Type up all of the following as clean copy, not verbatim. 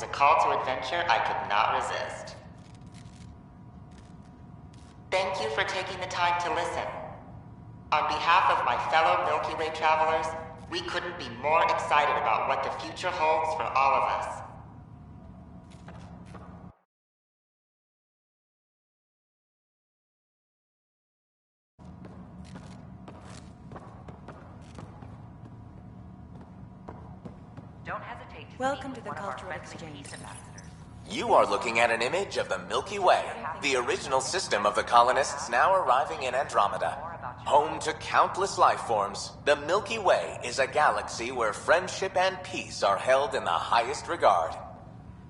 a call to adventure I could not resist. Thank you for taking the time to listen. On behalf of my fellow Milky Way travelers, we couldn't be more excited about what the future holds for all of us. Don't hesitate to Welcome speak to with the one of our Cultural friendly Exchange. peace ambassadors. You are looking at an image of the Milky Way, the original system of the colonists now arriving in Andromeda. Home to countless life forms, the Milky Way is a galaxy where friendship and peace are held in the highest regard.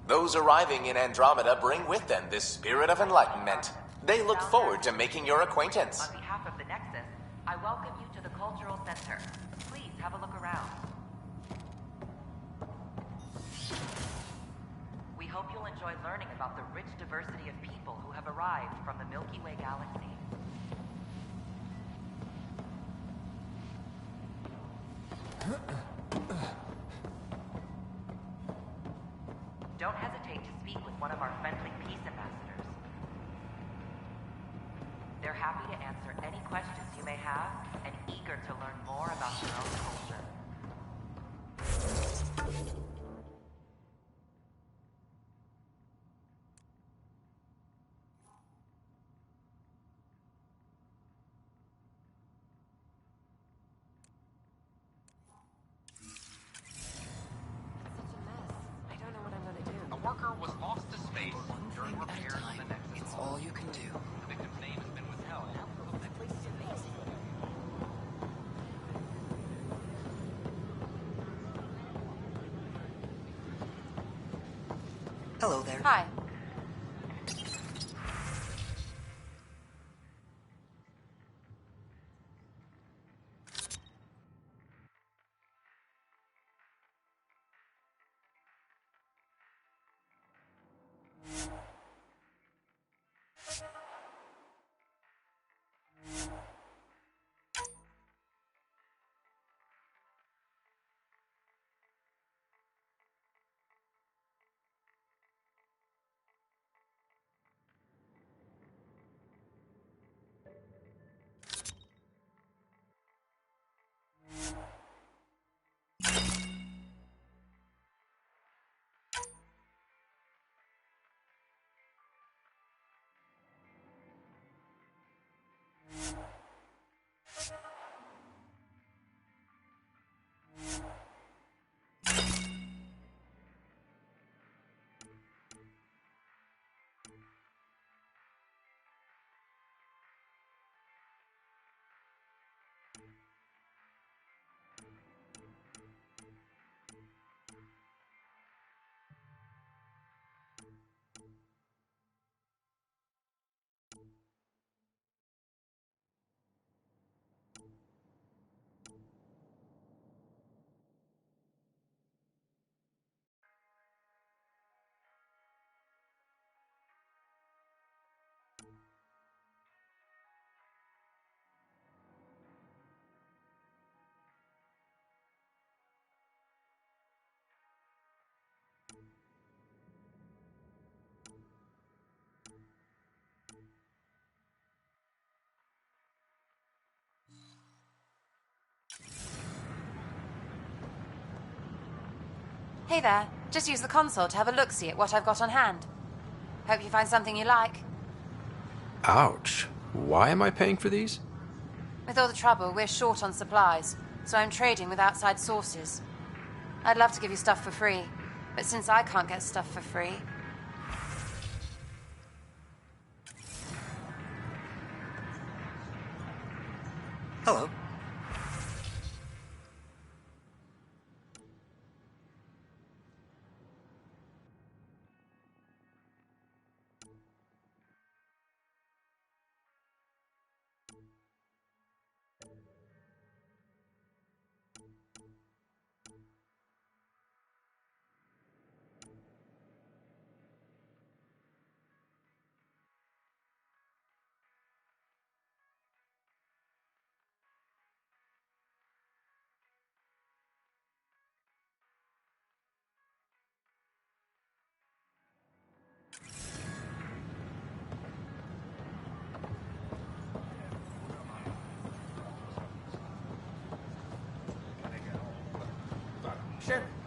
Those arriving in Andromeda bring with them this spirit of enlightenment. They look forward to making your acquaintance. On behalf of the Nexus, I welcome you to the Cultural Center. Please have a look around. We hope you'll enjoy learning about the rich diversity of people who have arrived from the Milky Way galaxy. Don't hesitate to speak with one of our friendly peace ambassadors. They're happy to answer any questions you may have and eager to learn more about your own culture. I don't know what I'm gonna do. A worker was lost to space during repairs on the Nexus. It's all you can do. The victim's name has been withheld. This place is amazing. Hello there. Hi. Hey there. Just use the console to have a look-see at what I've got on hand. Hope you find something you like. Ouch. Why am I paying for these? With all the trouble, we're short on supplies, so I'm trading with outside sources. I'd love to give you stuff for free, but since I can't get stuff for free... Hello.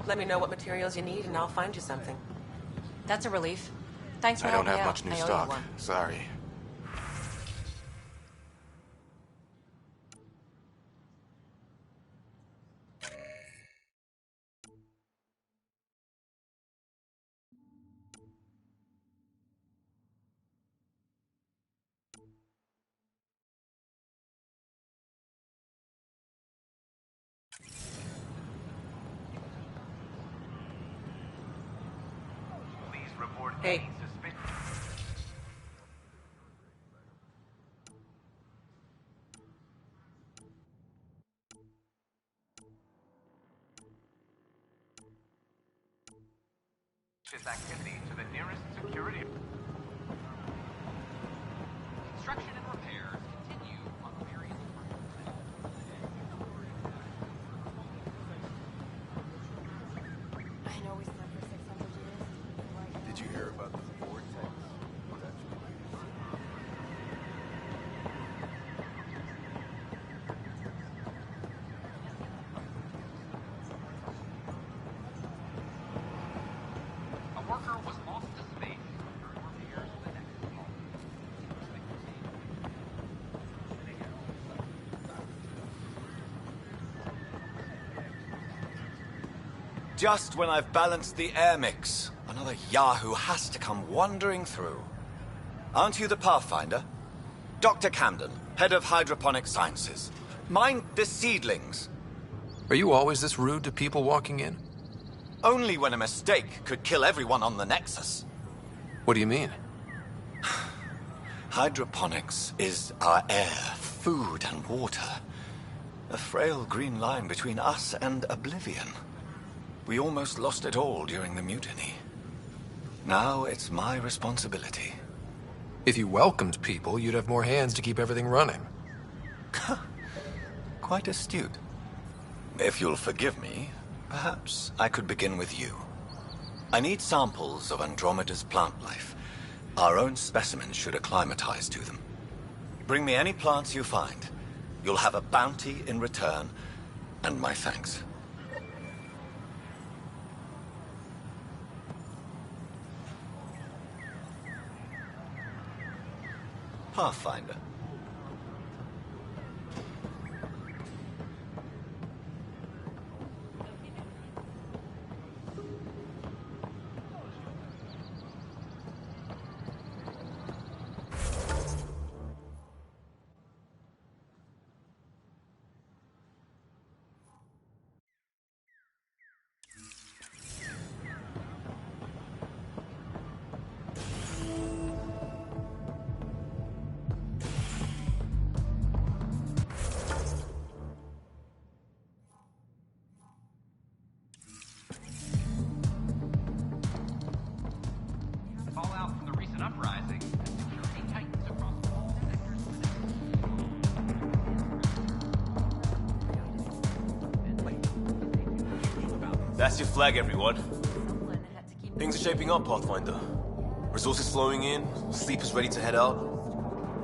Let me know what materials you need and I'll find you something. That's a relief. Thanks for I don't helping have out. much new I owe you stock. one. Sorry. Please report Hey. any suspicion. Activity to the nearest security. Construction and repairs continue on various I know we slept for 600 years. Did you hear about the vortex? A worker was lost to space during repairs to the next hall. Just when I've balanced the air mix, another Yahoo has to come wandering through. Aren't you the Pathfinder? Dr. Camden, head of hydroponic sciences. Mind the seedlings. Are you always this rude to people walking in? Only when a mistake could kill everyone on the Nexus. What do you mean? Hydroponics is our air, food, and water. A frail green line between us and oblivion. We almost lost it all during the mutiny. Now it's my responsibility. If you welcomed people, you'd have more hands to keep everything running. Quite astute. If you'll forgive me, perhaps I could begin with you. I need samples of Andromeda's plant life. Our own specimens should acclimatize to them. Bring me any plants you find. You'll have a bounty in return, and my thanks. Pathfinder. Fallout from the recent uprising. Security tightens across all sectors of the That's your flag, everyone. Things are shaping up, Pathfinder. Resources flowing in, sleepers ready to head out.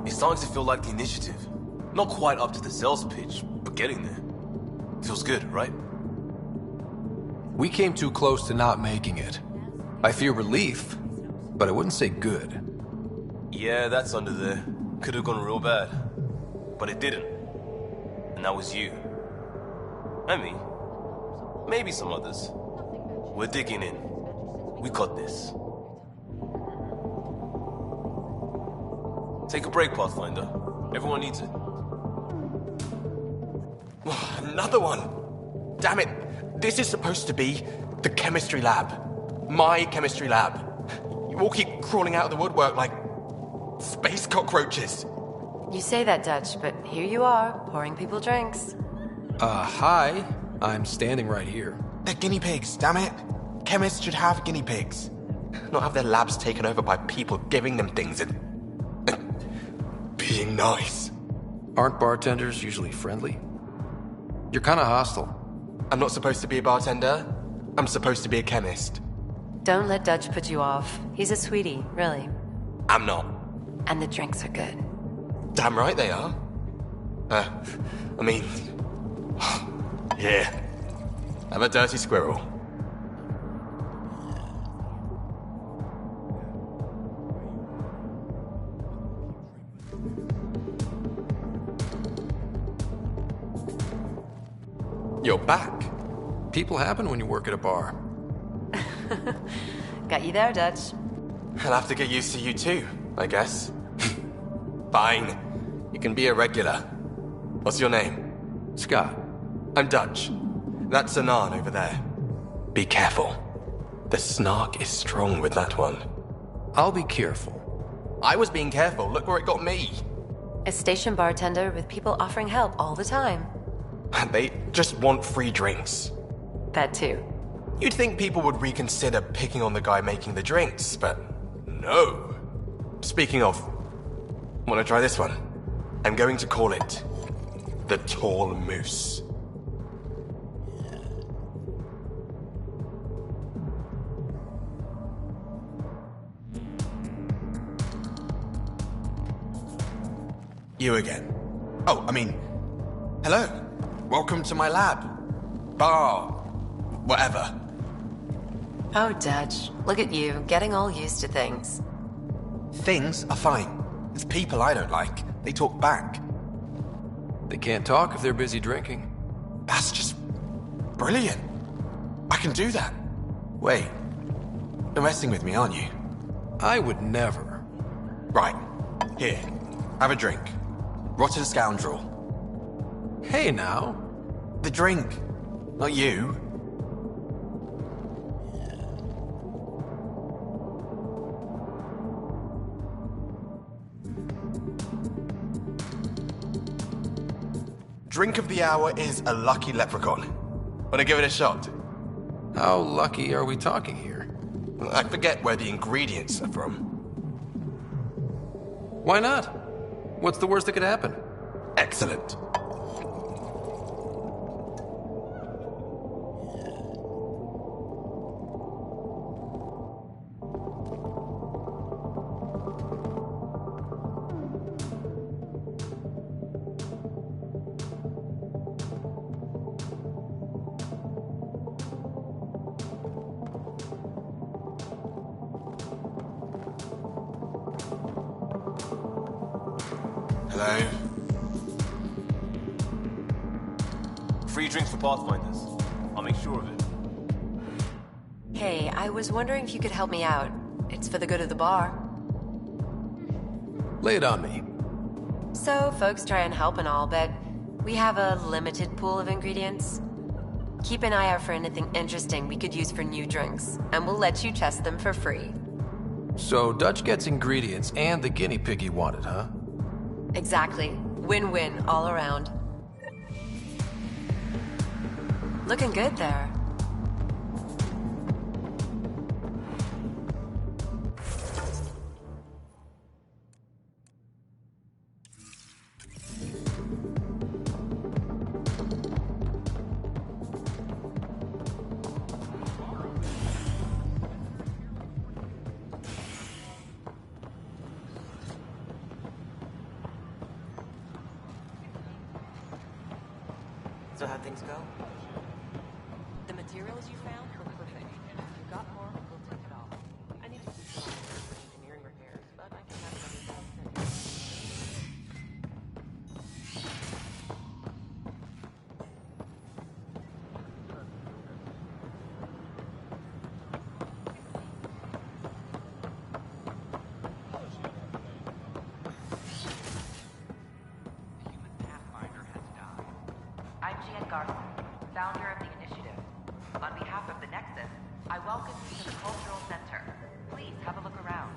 It's starting to feel like the initiative. Not quite up to the sales pitch, but getting there. Feels good, right? We came too close to not making it. I fear relief, but I wouldn't say good. Yeah, that's under there. Could have gone real bad. But it didn't. And that was you. And me. Maybe some others. We're digging in. We got this. Take a break, Pathfinder. Everyone needs it. Another one! Damn it! This is supposed to be the chemistry lab. My chemistry lab. You all keep crawling out of the woodwork like space cockroaches. You say that, Dutch, but here you are, pouring people drinks. Hi. I'm standing right here. They're guinea pigs, damn it. Chemists should have guinea pigs. Not have their labs taken over by people giving them things and being nice. Aren't bartenders usually friendly? You're kind of hostile. I'm not supposed to be a bartender. I'm supposed to be a chemist. Don't let Dutch put you off. He's a sweetie, really. I'm not. And the drinks are good. Damn right they are. I mean... yeah. I'm a dirty squirrel. You're back. People happen when you work at a bar. Got you there, Dutch. I'll have to get used to you too, I guess. Fine. You can be a regular. What's your name? Scott. I'm Dutch. That's Anan over there. Be careful. The snark is strong with that one. I'll be careful. I was being careful. Look where it got me. A station bartender with people offering help all the time. They just want free drinks. That too. You'd think people would reconsider picking on the guy making the drinks, but no. Speaking of, wanna try this one? I'm going to call it the Tall Moose. You again. Oh, I mean, hello. Welcome to my lab. Bar. Whatever. Oh, Dutch. Look at you, getting all used to things. Things are fine. It's people I don't like. They talk back. They can't talk if they're busy drinking. That's just brilliant. I can do that. Wait. You're messing with me, aren't you? I would never. Right. Here. Have a drink. Rotten scoundrel. Hey now. The drink. Not you. Drink of the hour is a lucky leprechaun. Wanna give it a shot? How lucky are we talking here? I forget where the ingredients are from. Why not? What's the worst that could happen? Excellent. Hello? Free drinks for Pathfinders. I'll make sure of it. Hey, I was wondering if you could help me out. It's for the good of the bar. Lay it on me. So, folks try and help and all, but we have a limited pool of ingredients. Keep an eye out for anything interesting we could use for new drinks, and we'll let you test them for free. So Dutch gets ingredients and the guinea pig he wanted, huh? Exactly. Win-win all around. Looking good there. So how'd things go? The materials you found look perfect. If you've got more, we'll take it all. I need to do some engineering repairs, but I can have it done. I'm Gian Garson, founder of the initiative. On behalf of the Nexus, I welcome you to the Cultural Center. Please have a look around.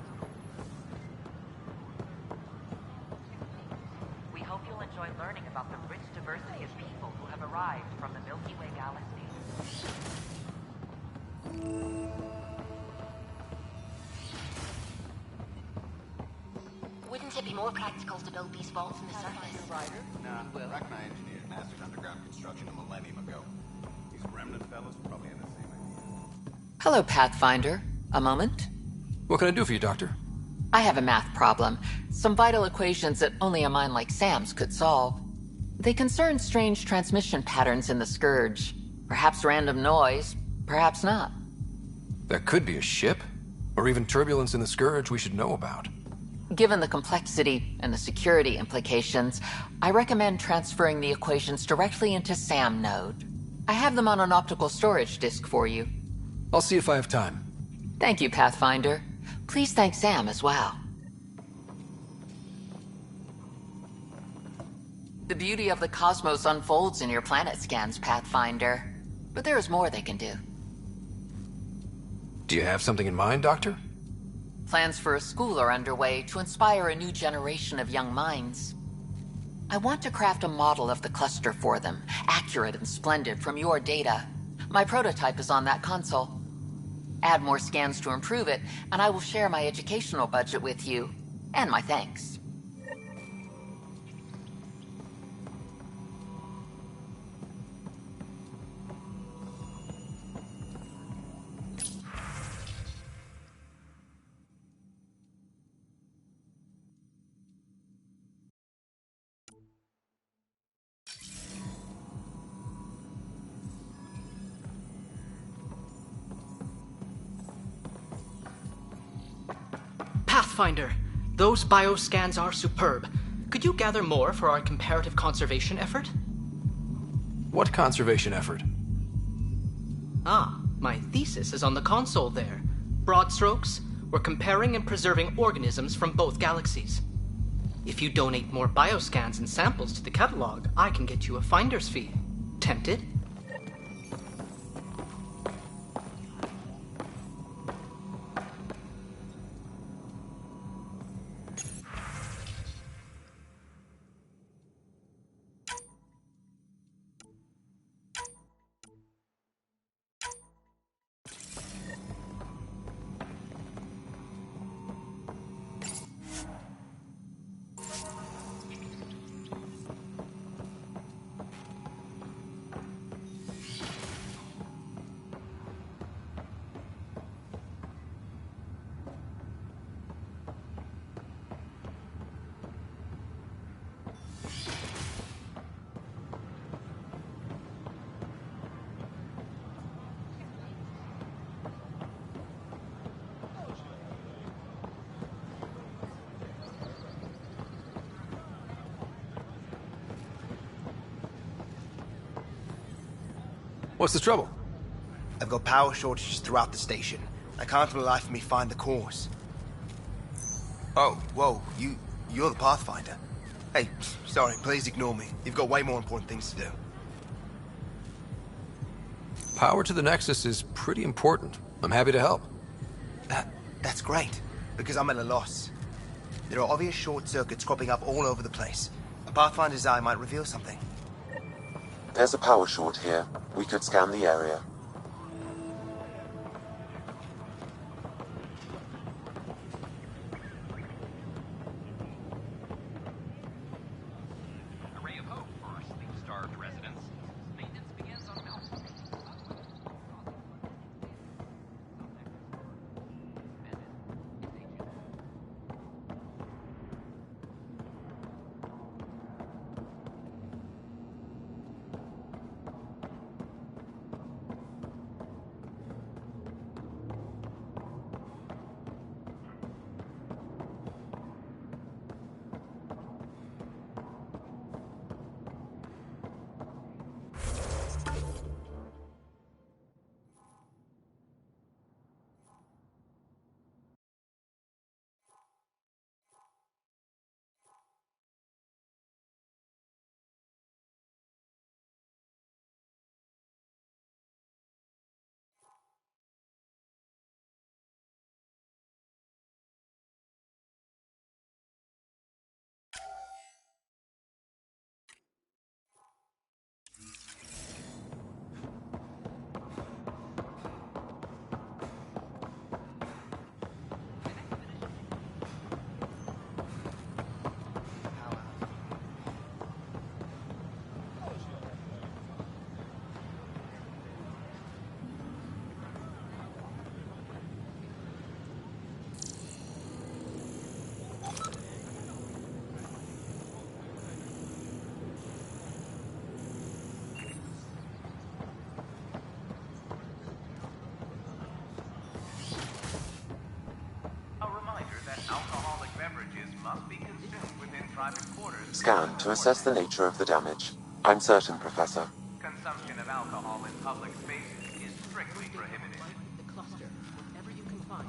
We hope you'll enjoy learning about the rich diversity of people who have arrived from the Milky Way galaxy. Wouldn't it be more practical to build these vaults in the surface? Nah, Rachni engineers mastered underground construction a millennium ago. These remnant fellows probably had the same idea. Hello, Pathfinder. A moment? What can I do for you, Doctor? I have a math problem. Some vital equations that only a mind like Sam's could solve. They concern strange transmission patterns in the Scourge. Perhaps random noise, perhaps not. That could be a ship, or even turbulence in the Scourge we should know about. Given the complexity and the security implications, I recommend transferring the equations directly into SAM node. I have them on an optical storage disk for you. I'll see if I have time. Thank you, Pathfinder. Please thank Sam as well. The beauty of the cosmos unfolds in your planet scans, Pathfinder. But there is more they can do. Do you have something in mind, Doctor? Plans for a school are underway to inspire a new generation of young minds. I want to craft a model of the cluster for them, accurate and splendid from your data. My prototype is on that console. Add more scans to improve it, and I will share my educational budget with you, and my thanks. Pathfinder, those bioscans are superb. Could you gather more for our comparative conservation effort? What conservation effort? Ah, my thesis is on the console there. Broad strokes, we're comparing and preserving organisms from both galaxies. If you donate more bioscans and samples to the catalog, I can get you a finder's fee. Tempted? What's the trouble? I've got power shortages throughout the station. I can't for the life of me find the cause. Oh, whoa, you're the Pathfinder. Hey, sorry, please ignore me. You've got way more important things to do. Power to the Nexus is pretty important. I'm happy to help. That's great, because I'm at a loss. There are obvious short circuits cropping up all over the place. A Pathfinder's eye might reveal something. There's a power short here. We could scan the area. A ray of hope for our sleep-starved residents. Maintenance begins on Melbourne. Scan to assess the nature of the damage. I'm certain, Professor. Consumption of alcohol public spaces is strictly prohibited. The cluster, whatever you can find.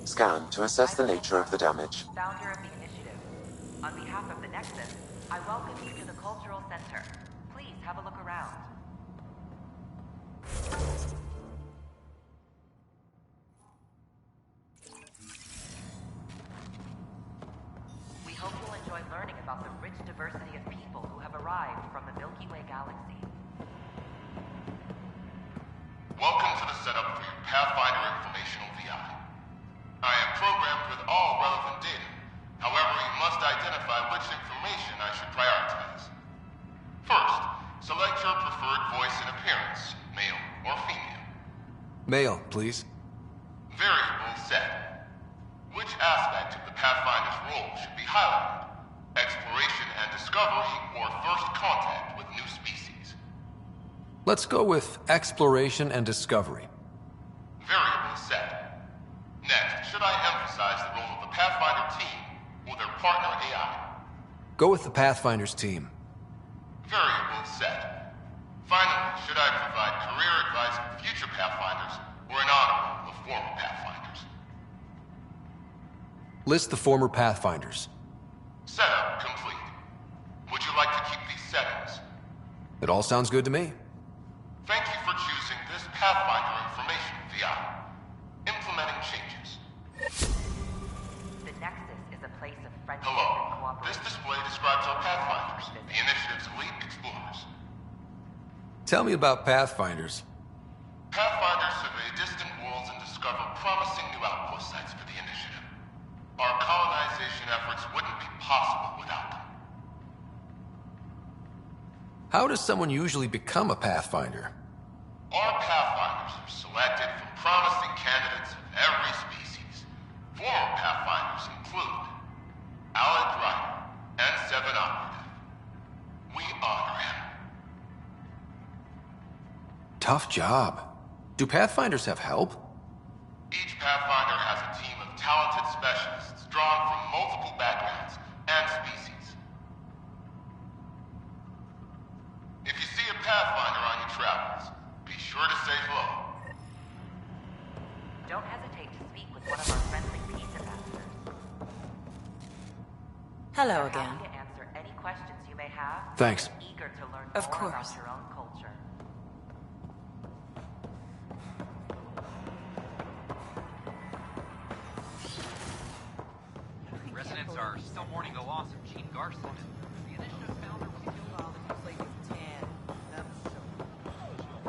Scan to assess the nature of the damage. Founder of the initiative. On behalf of the Nexus, I welcome you to the Cultural Center. Please have a look around. We hope you'll enjoy learning about the rich diversity of people who have arrived from the Milky Way galaxy. Welcome to the setup for your Pathfinder Informational VI. I am programmed with all relevant data. However, you must identify which information I should prioritize. First, select your preferred voice and appearance, male or female. Male, please. Variable set. Which aspect of the Pathfinder's role should be highlighted? Exploration and discovery, or first contact with new species? Let's go with exploration and discovery. Variable set. Next, should I emphasize the role of the Pathfinder team or their partner AI? Go with the Pathfinder's team. Variable set. Finally, should I provide career advice for future Pathfinders or an honor of the former Pathfinders? List the former Pathfinders. Setup complete. Would you like to keep these settings? It all sounds good to me. Thank you for choosing this Pathfinder Information VI. Implementing changes. The Nexus is a place of friendship and Hello. cooperation. This display describes our Pathfinders, the Initiative's elite explorers. Tell me about Pathfinders. Pathfinders survey distant worlds and discover promising new outpost sites for the Initiative. Our colonization efforts wouldn't be possible without them. How does someone usually become a Pathfinder? Our Pathfinders are selected from promising candidates of every species. Former Pathfinders include Alec Ryder and Seven Operative. We honor him. Tough job. Do Pathfinders have help? Each Pathfinder has a team of talented specialists drawn from multiple backgrounds and species. If you see a Pathfinder on your travels, be sure to say hello. Don't hesitate to speak with one of our friendly peace ambassadors. Hello We're again. happy to answer any questions you may have. Thanks. And eager to learn Of more course. about your own culture. Residents are still mourning the loss of Gene Garson. The initiative founder was killed while the play was 10. That was so...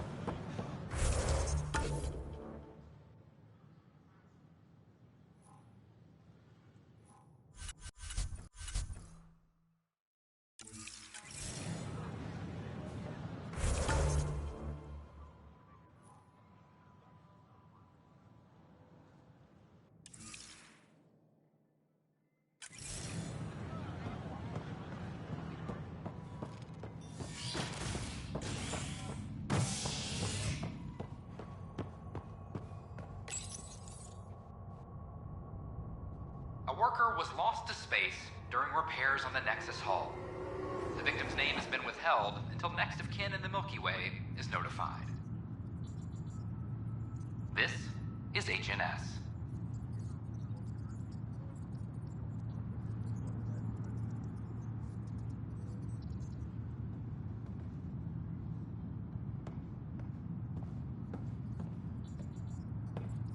A worker was lost to space during repairs on the Nexus hull. The victim's name has been withheld until next of kin in the Milky Way is notified. This is HNS.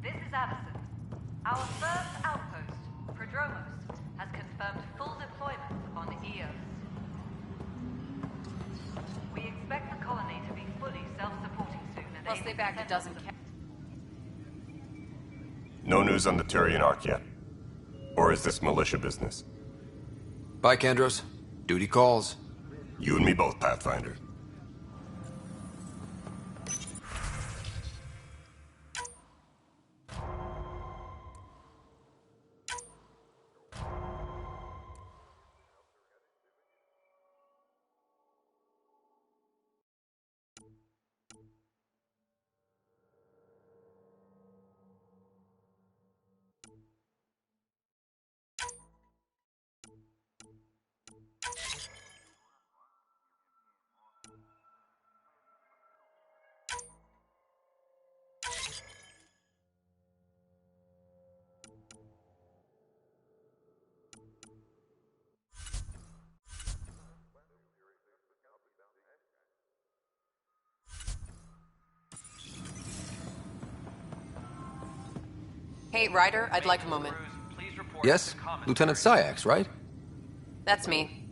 This is Addison. Our first outpost, Prodromos, has confirmed full deployment on Eos. We expect the colony to be fully self-supporting soon and Mostly able back to it doesn't count. No news on the Turian Ark yet? Or is this militia business? Bye, Kandros. Duty calls. You and me both, Pathfinder. Hey, Ryder, I'd like a moment. Yes? Lieutenant Syax, right? That's me.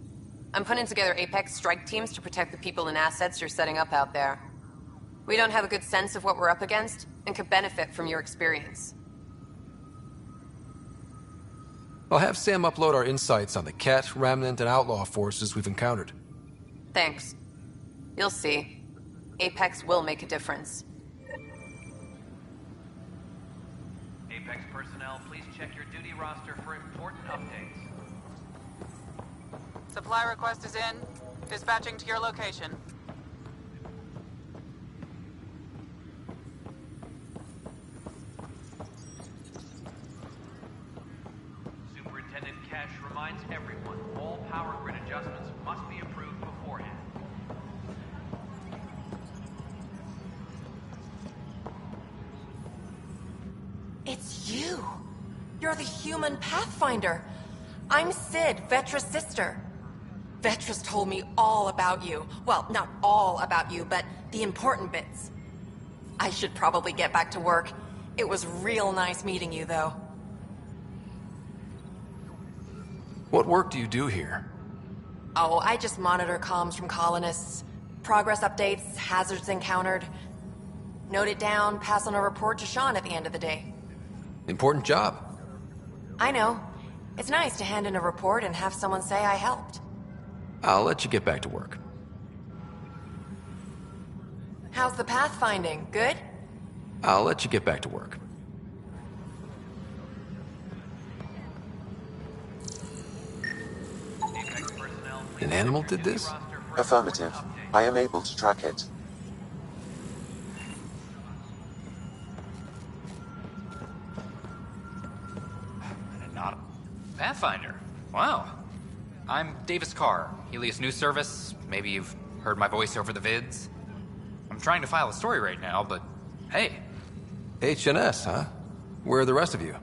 I'm putting together Apex strike teams to protect the people and assets you're setting up out there. We don't have a good sense of what we're up against, and could benefit from your experience. I'll have Sam upload our insights on the Ket, Remnant, and Outlaw forces we've encountered. Thanks. You'll see. Apex will make a difference. Apex personnel, please check your duty roster for important updates. Supply request is in. Dispatching to your location. Superintendent Cash reminds everyone, all power grid adjustments must be approved beforehand. It's you! You're the human Pathfinder! I'm Sid, Vetra's sister. Vetra's told me all about you. Well, not all about you, but the important bits. I should probably get back to work. It was real nice meeting you, though. What work do you do here? Oh, I just monitor comms from colonists. Progress updates, hazards encountered. Note it down, pass on a report to Sean at the end of the day. Important job. I know. It's nice to hand in a report and have someone say I helped. I'll let you get back to work. How's the pathfinding? Good? I'll let you get back to work. An animal did this? Affirmative. I am able to track it. Pathfinder. Wow. I'm Davis Carr, Helios News Service. Maybe you've heard my voice over the vids. I'm trying to file a story right now, but hey. HNS, huh? Where are the rest of you?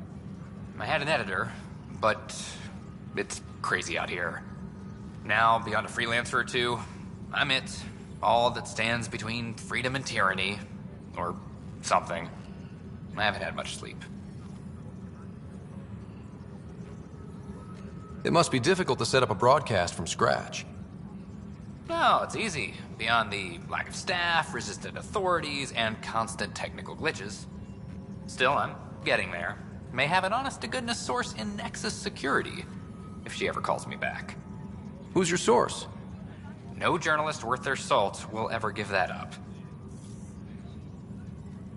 I had an editor, but it's crazy out here. Now, beyond a freelancer or two, I'm it. All that stands between freedom and tyranny. Or something. I haven't had much sleep. It must be difficult to set up a broadcast from scratch. No, it's easy. Beyond the lack of staff, resistant authorities, and constant technical glitches. Still, I'm getting there. May have an honest-to-goodness source in Nexus Security, if she ever calls me back. Who's your source? No journalist worth their salt will ever give that up.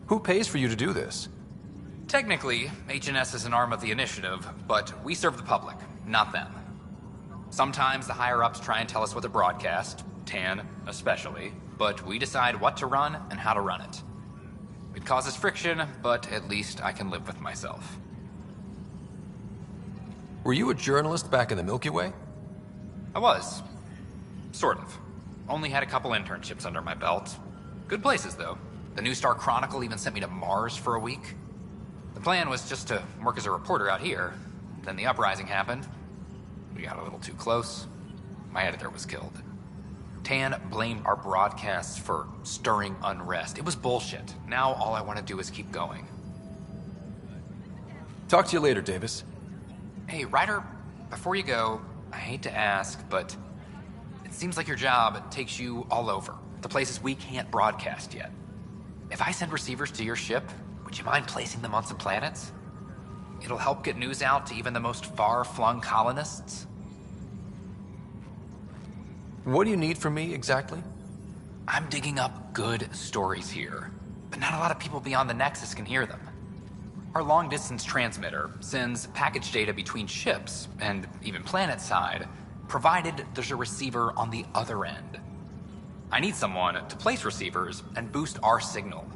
Who pays for you to do this? Technically, HNS is an arm of the Initiative, but we serve the public, not them. Sometimes the higher-ups try and tell us what to broadcast, Tan especially, but we decide what to run and how to run it. It causes friction, but at least I can live with myself. Were you a journalist back in the Milky Way? I was. Sort of. Only had a couple internships under my belt. Good places, though. The New Star Chronicle even sent me to Mars for a week. The plan was just to work as a reporter out here. Then the uprising happened. We got a little too close. My editor was killed. Tan blamed our broadcasts for stirring unrest. It was bullshit. Now all I want to do is keep going. Talk to you later, Davis. Hey, Ryder, before you go, I hate to ask, but it seems like your job takes you all over, the places we can't broadcast yet. If I send receivers to your ship, would you mind placing them on some planets? It'll help get news out to even the most far-flung colonists. What do you need from me, exactly? I'm digging up good stories here, but not a lot of people beyond the Nexus can hear them. Our long-distance transmitter sends package data between ships, and even planet-side, provided there's a receiver on the other end. I need someone to place receivers and boost our signal.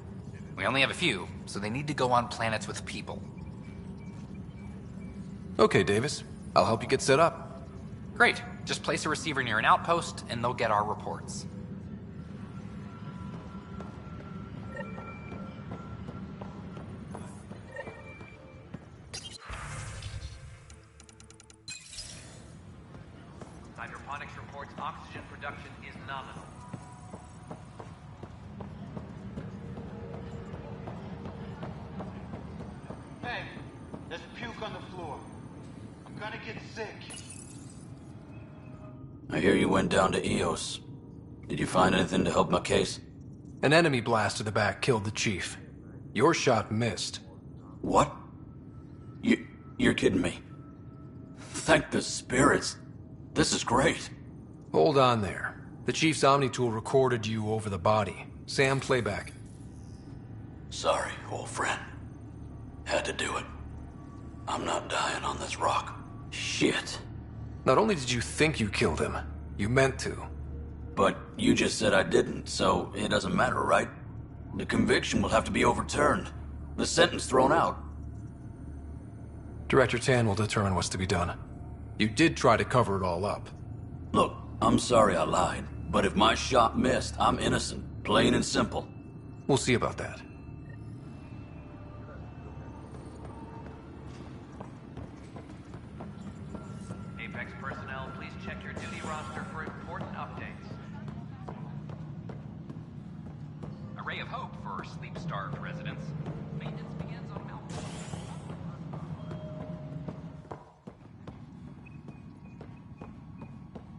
We only have a few, so they need to go on planets with people. Okay, Davis. I'll help you get set up. Great. Just place a receiver near an outpost, and they'll get our reports. Hydroponics reports oxygen production is nominal. Hey, it sink. I hear you went down to EOS. Did you find anything to help my case? An enemy blast to the back killed the chief. Your shot missed. What? You're kidding me. Thank the spirits. This is great. Hold on there. The chief's Omni tool recorded you over the body. Sam, playback. Sorry, old friend. Had to do it. I'm not dying on this rock. Shit. Not only did you think you killed him, you meant to. But you just said I didn't, so it doesn't matter, right? The conviction will have to be overturned. The sentence thrown out. Director Tan will determine what's to be done. You did try to cover it all up. Look, I'm sorry I lied, but if my shot missed, I'm innocent. Plain and simple. We'll see about that. Apex personnel, please check your duty roster for important updates. A ray of hope for sleep-starved residents. Maintenance begins on Mount.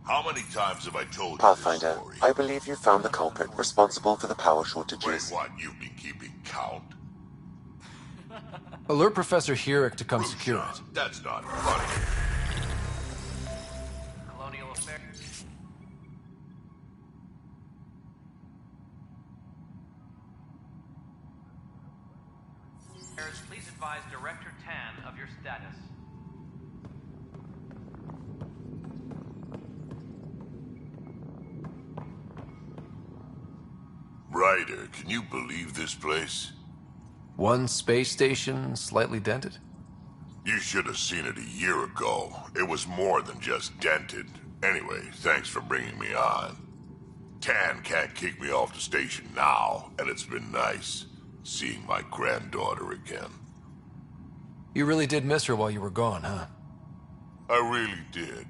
How many times have I told you Pathfinder, this story? I believe you found the culprit responsible for the power shortages. Wait, what? You've been keeping count? Alert Professor Herrick to come secure it. That's not funny. Colonial Affairs. Please advise Director Tan of your status. Ryder, can you believe this place? One space station, slightly dented? You should have seen it a year ago. It was more than just dented. Anyway, thanks for bringing me on. Tan can't kick me off the station now, and it's been nice seeing my granddaughter again. You really did miss her while you were gone, huh? I really did.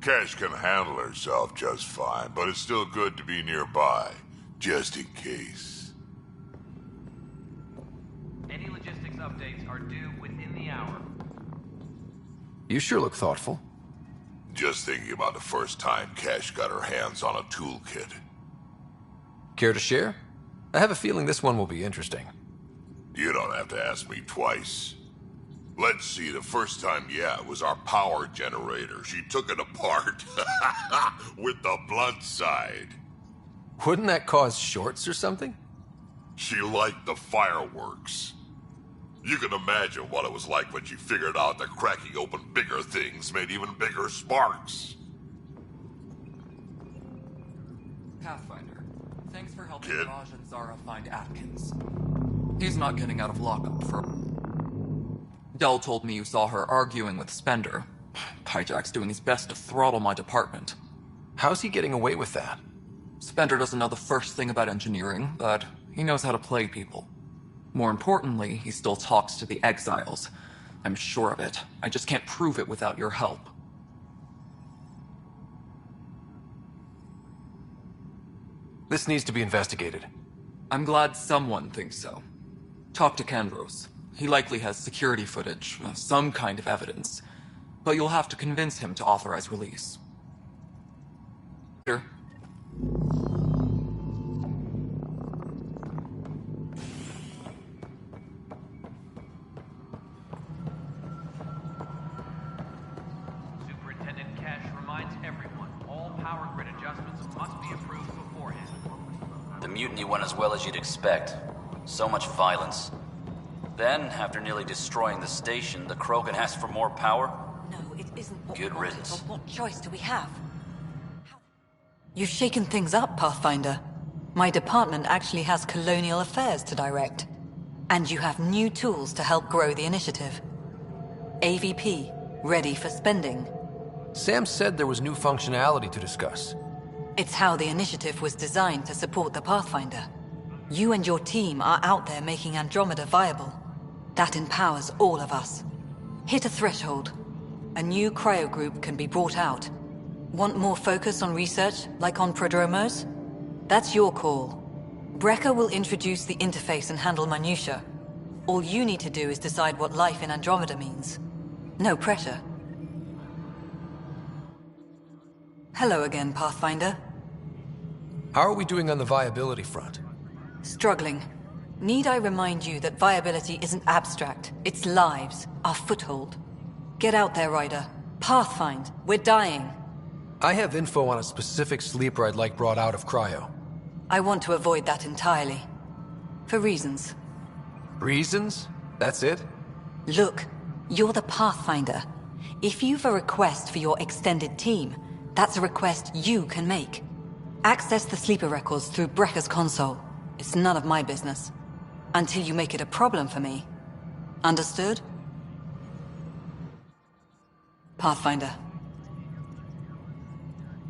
Cash can handle herself just fine, but it's still good to be nearby, just in case. Any logistics updates are due within the hour. You sure look thoughtful. Just thinking about the first time Cash got her hands on a toolkit. Care to share? I have a feeling this one will be interesting. You don't have to ask me twice. Let's see, the first time, yeah, it was our power generator. She took it apart with the blunt side. Wouldn't that cause shorts or something? She liked the fireworks. You can imagine what it was like when she figured out that cracking open bigger things made even bigger sparks. Pathfinder, thanks for helping Kid? Raj and Zara find Atkins. He's not getting out of lockup for... Dell told me you saw her arguing with Spender. Pyjack's doing his best to throttle my department. How's he getting away with that? Spender doesn't know the first thing about engineering, but he knows how to play people. More importantly, he still talks to the exiles. I'm sure of it. I just can't prove it without your help. This needs to be investigated. I'm glad someone thinks so. Talk to Kandros. He likely has security footage, some kind of evidence. But you'll have to convince him to authorize release. Superintendent Cash reminds everyone, all power grid adjustments must be approved beforehand. The mutiny went as well as you'd expect. So much violence. Then, after nearly destroying the station, the Krogan asked for more power? No, it isn't what Good we wanted, riddance. but what choice do we have? You've shaken things up, Pathfinder. My department actually has colonial affairs to direct. And you have new tools to help grow the initiative. AVP, ready for spending. Sam said there was new functionality to discuss. It's how the initiative was designed to support the Pathfinder. You and your team are out there making Andromeda viable. That empowers all of us. Hit a threshold. A new cryo group can be brought out. Want more focus on research, like on prodromos? That's your call. Brecker will introduce the interface and handle minutiae. All you need to do is decide what life in Andromeda means. No pressure. Hello again, Pathfinder. How are we doing on the viability front? Struggling. Need I remind you that viability isn't abstract, it's lives, our foothold. Get out there, Ryder. Pathfind, we're dying. I have info on a specific sleeper I'd like brought out of cryo. I want to avoid that entirely. For reasons. Reasons? That's it? Look, you're the Pathfinder. If you've a request for your extended team, that's a request you can make. Access the sleeper records through Brekker's console. It's none of my business. Until you make it a problem for me. Understood? Pathfinder.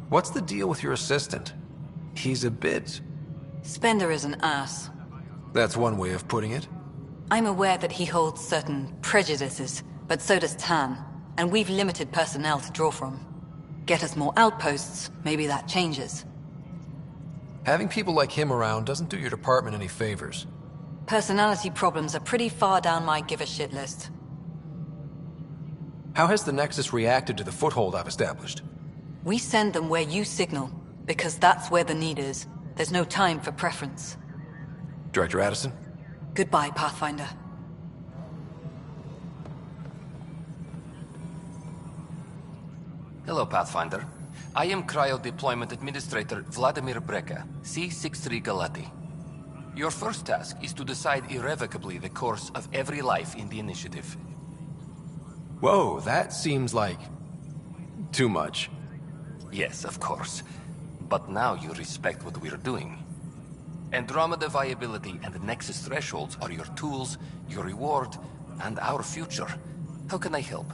What's the deal with your assistant? He's a bit... Spender is an ass. That's one way of putting it. I'm aware that he holds certain prejudices, but so does Tan, and we've limited personnel to draw from. Get us more outposts, maybe that changes. Having people like him around doesn't do your department any favors. Personality problems are pretty far down my give-a-shit list. How has the Nexus reacted to the foothold I've established? We send them where you signal, because that's where the need is. There's no time for preference. Director Addison? Goodbye, Pathfinder. Hello, Pathfinder. I am Cryo Deployment Administrator Vladimir Brekker, C-63 Galati. Your first task is to decide irrevocably the course of every life in the initiative. Whoa, that seems like... too much. Yes, of course. But now you respect what we're doing. Andromeda viability and the Nexus thresholds are your tools, your reward, and our future. How can I help?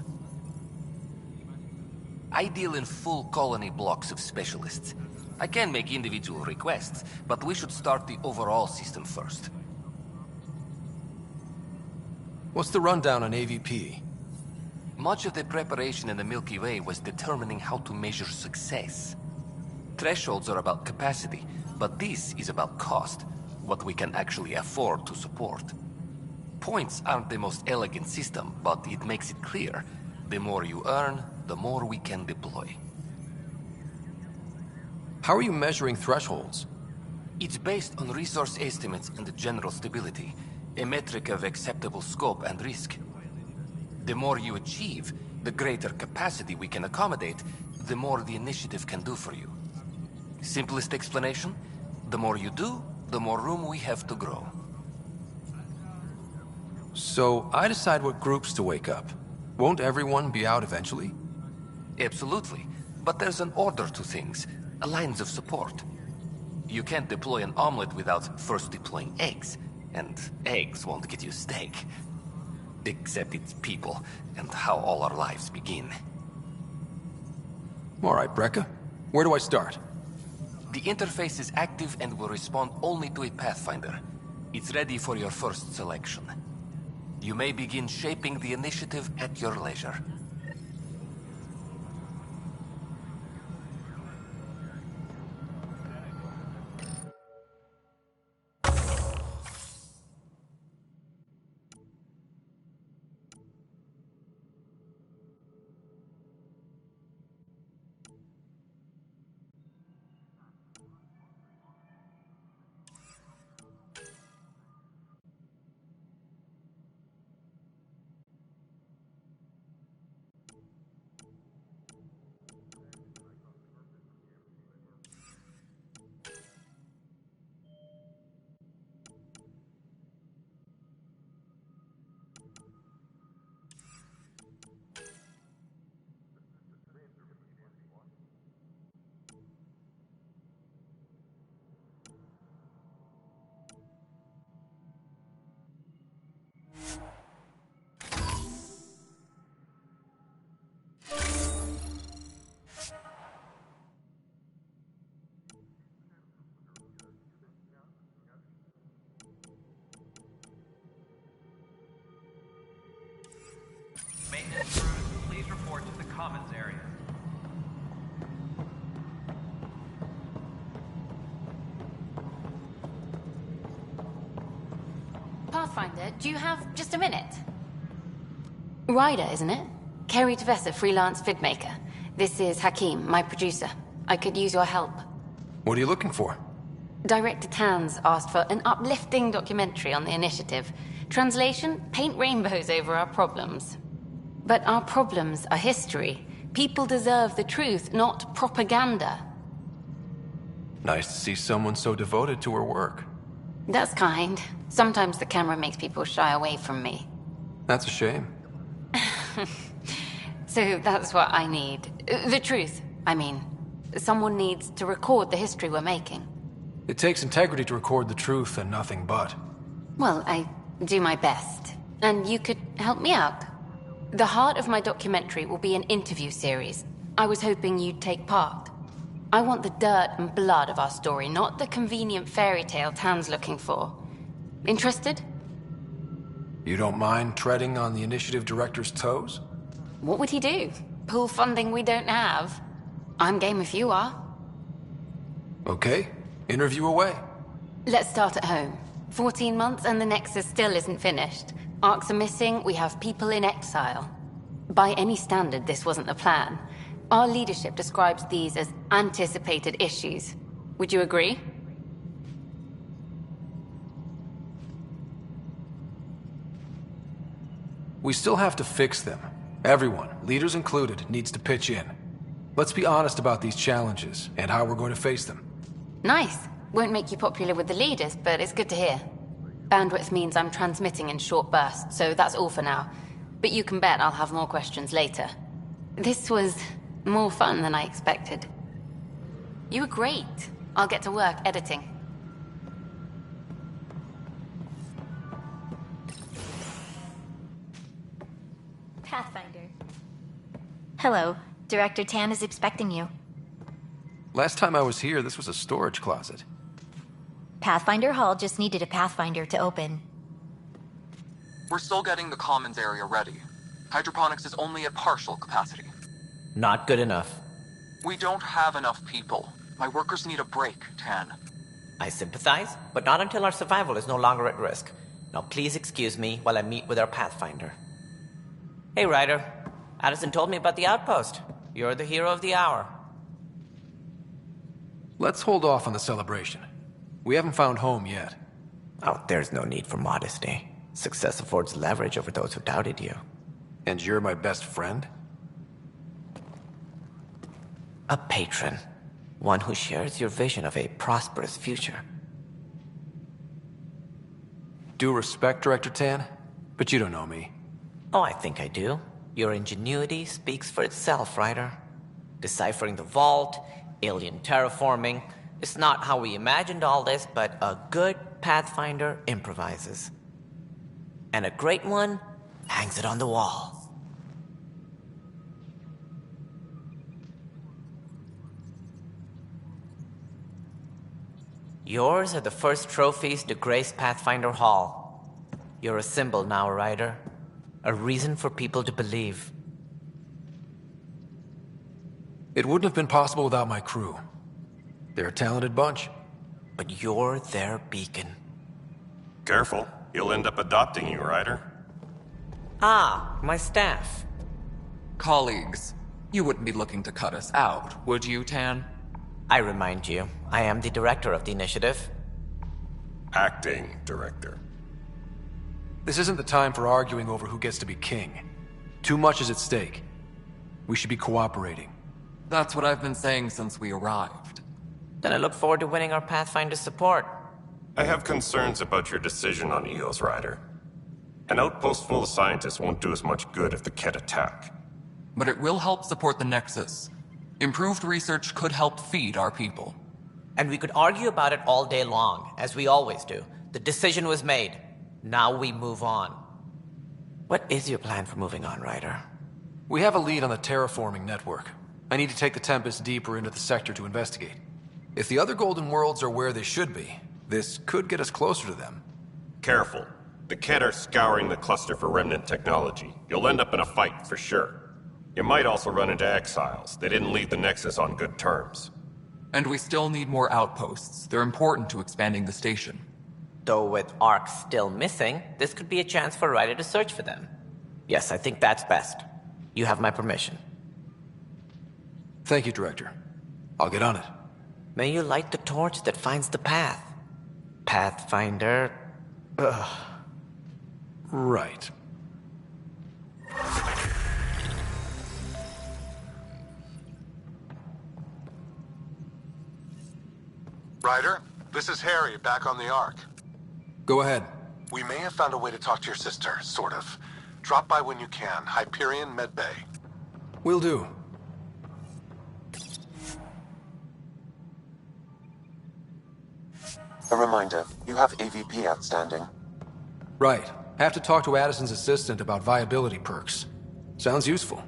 I deal in full colony blocks of specialists. I can make individual requests, but we should start the overall system first. What's the rundown on AVP? Much of the preparation in the Milky Way was determining how to measure success. Thresholds are about capacity, but this is about cost, what we can actually afford to support. Points aren't the most elegant system, but it makes it clear. The more you earn, the more we can deploy. How are you measuring thresholds? It's based on resource estimates and general stability, a metric of acceptable scope and risk. The more you achieve, the greater capacity we can accommodate, the more the initiative can do for you. Simplest explanation? The more you do, the more room we have to grow. So, I decide what groups to wake up. Won't everyone be out eventually? Absolutely. But there's an order to things, lines of support. You can't deploy an omelet without first deploying eggs, and eggs won't get you steak. Except it's people, and how all our lives begin. All right, Brekker. Where do I start? The interface is active and will respond only to a Pathfinder. It's ready for your first selection. You may begin shaping the initiative at your leisure. Maintenance crews, please report to the commons area. Pathfinder, do you have just a minute? Ryder, isn't it? Kerry Tvessa, freelance vidmaker. This is Hakim, my producer. I could use your help. What are you looking for? Director Tan's asked for an uplifting documentary on the initiative. Translation, paint rainbows over our problems. But our problems are history. People deserve the truth, not propaganda. Nice to see someone so devoted to her work. That's kind. Sometimes the camera makes people shy away from me. That's a shame. So that's what I need. The truth, I mean. Someone needs to record the history we're making. It takes integrity to record the truth and nothing but. Well, I do my best. And you could help me out. The heart of my documentary will be an interview series. I was hoping you'd take part. I want the dirt and blood of our story, not the convenient fairy tale Tan's looking for. Interested? You don't mind treading on the initiative director's toes? What would he do? Pull funding we don't have? I'm game if you are. Okay, interview away. Let's start at home. 14 months and the Nexus still isn't finished. Arcs are missing, we have people in exile. By any standard, this wasn't the plan. Our leadership describes these as anticipated issues. Would you agree? We still have to fix them. Everyone, leaders included, needs to pitch in. Let's be honest about these challenges and how we're going to face them. Nice. Won't make you popular with the leaders, but it's good to hear. Bandwidth means I'm transmitting in short bursts, so that's all for now. But you can bet I'll have more questions later. This was more fun than I expected. You were great. I'll get to work editing. Pathfinder. Hello. Director Tan is expecting you. Last time I was here, this was a storage closet. Pathfinder Hall just needed a Pathfinder to open. We're still getting the commons area ready. Hydroponics is only at partial capacity. Not good enough. We don't have enough people. My workers need a break, Tan. I sympathize, but not until our survival is no longer at risk. Now please excuse me while I meet with our Pathfinder. Hey, Ryder. Addison told me about the outpost. You're the hero of the hour. Let's hold off on the celebration. We haven't found home yet. Oh, there's no need for modesty. Success affords leverage over those who doubted you. And you're my best friend? A patron. One who shares your vision of a prosperous future. Due respect, Director Tan, but you don't know me. Oh, I think I do. Your ingenuity speaks for itself, Ryder. Deciphering the vault, alien terraforming. It's not how we imagined all this, but a good Pathfinder improvises. And a great one hangs it on the wall. Yours are the first trophies to grace Pathfinder Hall. You're a symbol now, Ryder. A reason for people to believe. It wouldn't have been possible without my crew. They're a talented bunch. But you're their beacon. Careful. He'll end up adopting you, Ryder. Ah, my staff. Colleagues, you wouldn't be looking to cut us out, would you, Tan? I remind you, I am the director of the initiative. Acting director. This isn't the time for arguing over who gets to be king. Too much is at stake. We should be cooperating. That's what I've been saying since we arrived. Then I look forward to winning our Pathfinder support. I have concerns about your decision on EOS, Ryder. An outpost full of scientists won't do as much good if the Kett attack. But it will help support the Nexus. Improved research could help feed our people. And we could argue about it all day long, as we always do. The decision was made. Now we move on. What is your plan for moving on, Ryder? We have a lead on the terraforming network. I need to take the Tempest deeper into the sector to investigate. If the other Golden Worlds are where they should be, this could get us closer to them. Careful. The Kett are scouring the cluster for remnant technology. You'll end up in a fight, for sure. You might also run into exiles. They didn't leave the Nexus on good terms. And we still need more outposts. They're important to expanding the station. Though with Arcs still missing, this could be a chance for Ryder to search for them. Yes, I think that's best. You have my permission. Thank you, Director. I'll get on it. May you light the torch that finds the path. Pathfinder. Ugh. Right. Ryder, this is Harry, back on the Ark. Go ahead. We may have found a way to talk to your sister, sort of. Drop by when you can. Hyperion Med Bay. Will do. A reminder, you have AVP outstanding. Right. Have to talk to Addison's assistant about viability perks. Sounds useful.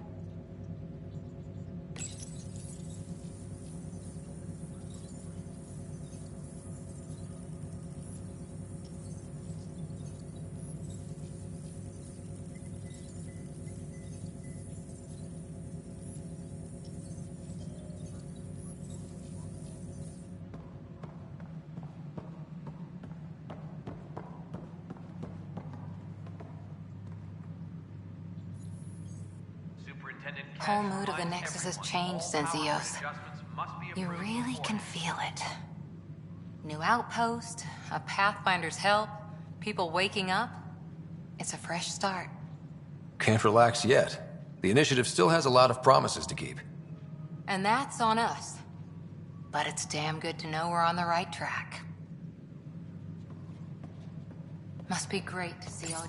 Whole mood of the Nexus has changed since EOS. You really can feel it. New outpost, a Pathfinder's help, people waking up. It's a fresh start. Can't relax yet. The initiative still has a lot of promises to keep. And that's on us. But it's damn good to know we're on the right track. Must be great to see all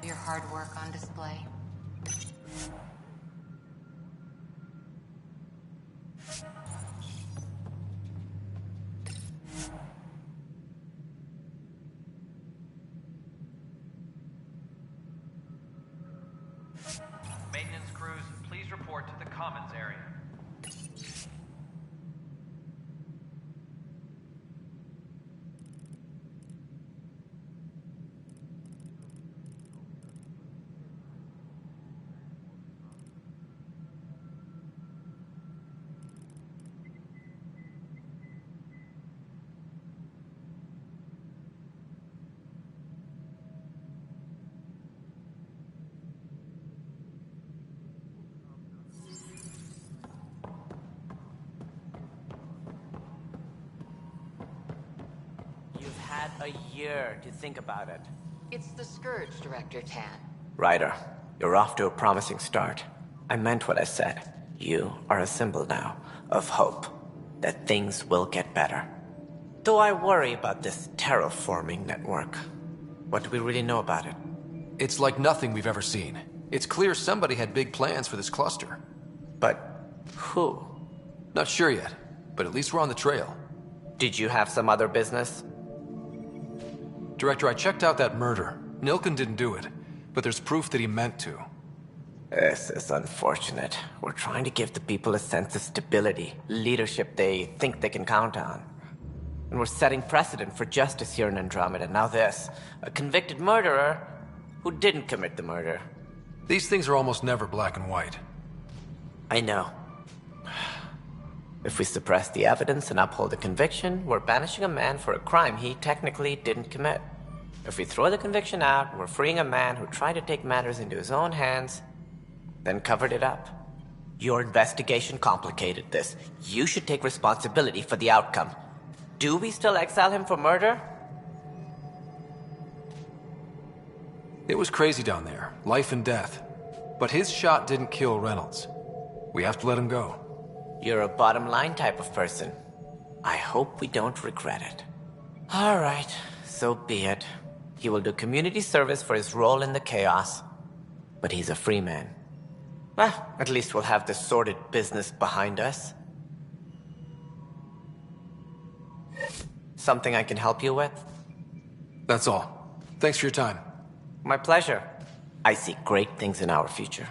your hard work on display. Maintenance crews, please report to the commons area. You've had a year to think about it. It's the Scourge, Director Tan. Ryder, you're off to a promising start. I meant what I said. You are a symbol now of hope that things will get better. Though I worry about this terraforming network. What do we really know about it? It's like nothing we've ever seen. It's clear somebody had big plans for this cluster. But who? Not sure yet, but at least we're on the trail. Did you have some other business? Director, I checked out that murder. Nilken didn't do it, but there's proof that he meant to. This is unfortunate. We're trying to give the people a sense of stability, leadership they think they can count on. And we're setting precedent for justice here in Andromeda. Now this, a convicted murderer who didn't commit the murder. These things are almost never black and white. I know. If we suppress the evidence and uphold the conviction, we're banishing a man for a crime he technically didn't commit. If we throw the conviction out, we're freeing a man who tried to take matters into his own hands, then covered it up. Your investigation complicated this. You should take responsibility for the outcome. Do we still exile him for murder? It was crazy down there, life and death. But his shot didn't kill Reynolds. We have to let him go. You're a bottom line type of person. I hope we don't regret it. All right, so be it. He will do community service for his role in the chaos. But he's a free man. Well, at least we'll have this sordid business behind us. Something I can help you with? That's all. Thanks for your time. My pleasure. I see great things in our future.